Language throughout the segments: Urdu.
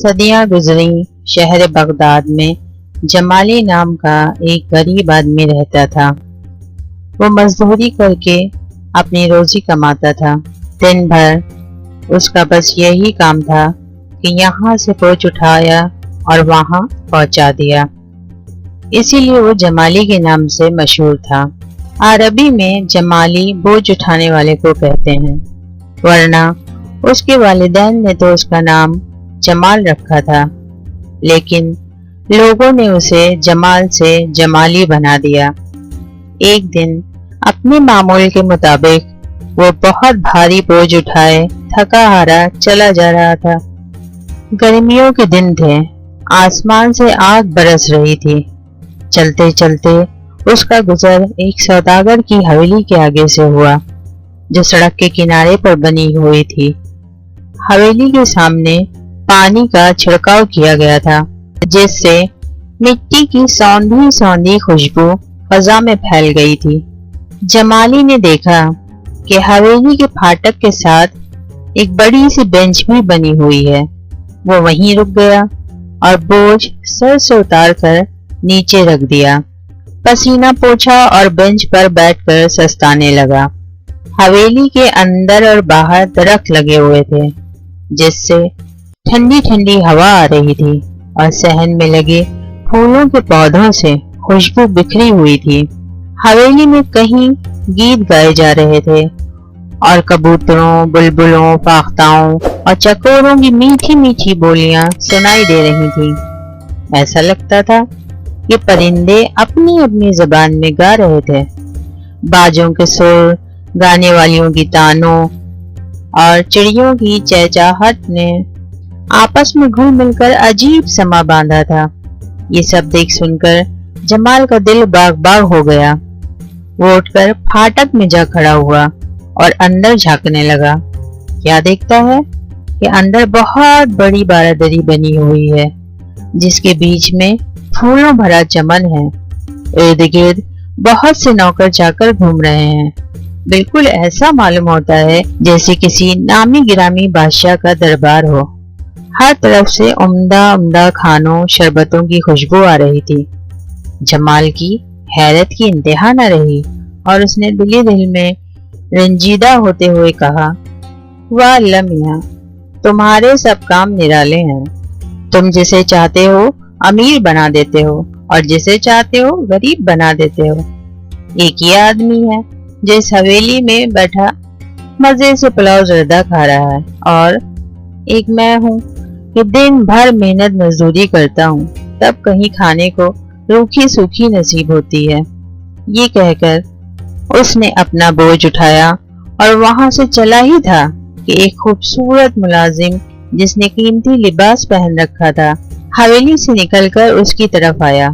صدیاں گزری، شہر بغداد میں جمالی نام کا ایک غریب آدمی رہتا تھا۔ وہ مزدوری کر کے اپنی روزی کماتا تھا۔ دن بھر اس کا بس یہی کام تھا کہ یہاں سے بوجھ اٹھایا اور وہاں پہنچا دیا، اسی لیے وہ جمالی کے نام سے مشہور تھا۔ عربی میں جمالی بوجھ اٹھانے والے کو کہتے ہیں، ورنہ اس کے والدین نے تو اس کا نام جمال رکھا تھا، لیکن لوگوں نے اسے جمال سے جمالی بنا دیا۔ ایک دن اپنے معمول کے مطابق وہ بہت بھاری بوجھ اٹھائے تھکا ہارا چلا جا رہا تھا۔ گرمیوں کے دن تھے، آسمان سے آگ برس رہی تھی۔ چلتے چلتے اس کا گزر ایک سوداگر کی حویلی کے آگے سے ہوا، جو سڑک کے کنارے پر بنی ہوئی تھی۔ حویلی کے سامنے پانی کا چھڑکاؤ کیا گیا تھا، جس سے مٹی کی سوندھی سوندھی خوشبو فضا میں پھیل گئی تھی۔ جمالی نے دیکھا کہ حویلی کے پھاٹک کے ساتھ ایک بڑی سی بینچ بھی بنی ہوئی ہے۔ وہ وہیں رک گیا اور بوجھ سر سے اتار کر نیچے رکھ دیا، پسینہ پوچھا اور بینچ پر بیٹھ کر سستانے لگا۔ حویلی کے اندر اور باہر درخت لگے ہوئے تھے، جس سے ٹھنڈی ٹھنڈی ہوا آ رہی تھی اور صحن میں لگے پھولوں کے پودوں سے خوشبو بکھری ہوئی تھی۔ حویلی میں کہیں گیت گائے جا رہے تھے اور کبوتروں، بلبلوں، فاختاؤں اور چکوروں کی میٹھی میٹھی بولیاں سنائی دے رہی تھیں۔ ایسا لگتا تھا کہ پرندے اپنی اپنی زبان میں گا رہے تھے۔ باجوں کے سر، گانے والیوں کی تانوں اور چڑیوں کی چہچہاہٹ نے آپس میں گھل مل کر عجیب سما باندھا تھا۔ یہ سب دیکھ سن کر جمال کا دل باغ باغ ہو گیا۔ وہ اٹھ کر پھاٹک میں جا کھڑا ہوا اور اندر جھانکنے لگا۔ کیا دیکھتا ہے کہ اندر بہت بڑی بارادری بنی ہوئی ہے، جس کے بیچ میں پھولوں بھرا چمن ہے۔ ارد گرد بہت سے نوکر چاکر گھوم رہے ہیں۔ بالکل ایسا معلوم ہوتا ہے جیسے کسی نامی گرامی بادشاہ کا دربار ہو۔ ہر طرف سے عمدہ عمدہ کھانوں، شربتوں کی خوشبو آ رہی تھی۔ جمال کی حیرت کی انتہا نہ رہی اور اس نے دل دل میں رنجیدہ ہوتے ہوئے کہا، واہ اللہ میاں، تمہارے سب کام نرالے ہیں۔ تم جسے چاہتے ہو امیر بنا دیتے ہو اور جسے چاہتے ہو غریب بنا دیتے ہو۔ ایک یہ آدمی ہے جو اس حویلی میں بیٹھا مزے سے پلاؤ زردہ کھا رہا ہے، اور ایک میں ہوں کہ دن بھر محنت مزدوری کرتا ہوں، تب کہیں کھانے کو روکھی سوکھی نصیب ہوتی ہے۔ یہ کہہ کر اس نے اپنا بوجھ اٹھایا اور وہاں سے چلا ہی تھا کہ ایک خوبصورت ملازم جس نے قیمتی لباس پہن رکھا تھا، حویلی سے نکل کر اس کی طرف آیا۔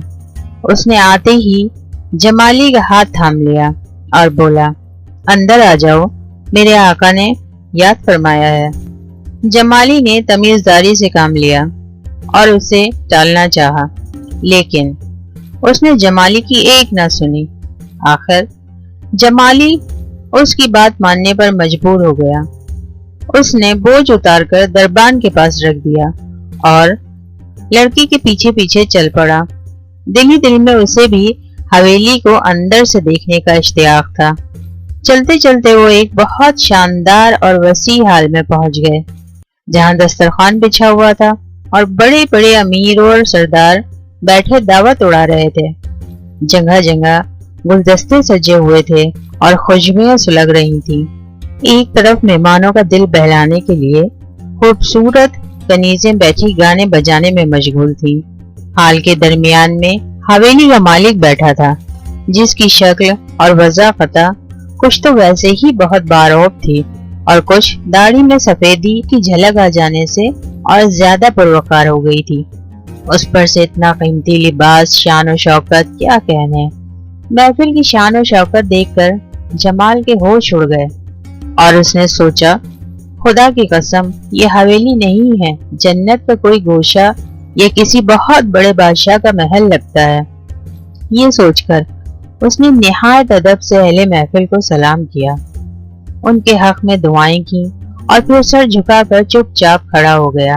اس نے آتے ہی جمالی کا ہاتھ تھام لیا اور بولا، اندر آ جاؤ، میرے آقا نے یاد فرمایا ہے۔ جمالی نے تمیزداری سے کام لیا اور اسے ٹالنا چاہا، لیکن اس نے جمالی کی ایک نہ سنی۔ آخر جمالی اس کی بات ماننے پر مجبور ہو گیا۔ اس نے بوجھ اتار کر دربان کے پاس رکھ دیا اور لڑکی کے پیچھے پیچھے چل پڑا۔ دل ہی دل میں اسے بھی حویلی کو اندر سے دیکھنے کا اشتیاق تھا۔ چلتے چلتے وہ ایک بہت شاندار اور وسیع ہال میں پہنچ گئے، جہاں دسترخوان بچھا ہوا تھا اور بڑے بڑے امیر اور سردار بیٹھے دعوت اڑا رہے تھے۔ جگہ جگہ گلدستے سجے ہوئے تھے اور خوشبوئیں سلگ رہی تھیں۔ ایک طرف مہمانوں کا دل بہلانے کے لیے خوبصورت کنیزیں بیٹھی گانے بجانے میں مشغول تھیں۔ ہال کے درمیان میں حویلی کا مالک بیٹھا تھا، جس کی شکل اور وضاحت کچھ تو ویسے ہی بہت بارعب تھی اور کچھ داڑھی میں سفیدی کی جھلک آ جانے سے اور زیادہ پروقار ہو گئی تھی۔ اس پر سے اتنا قیمتی لباس، شان و شوکت، کیا کہنے۔ محفل کی شان و شوکت دیکھ کر جمال کے ہوش اڑ گئے اور اس نے سوچا، خدا کی قسم یہ حویلی نہیں ہے، جنت کا کوئی گوشہ یا کسی بہت بڑے بادشاہ کا محل لگتا ہے۔ یہ سوچ کر اس نے نہایت ادب سے اہل محفل کو سلام کیا، ان کے حق میں دعائیں کی اور پھر سر جھکا کر چپ چاپ کھڑا ہو گیا۔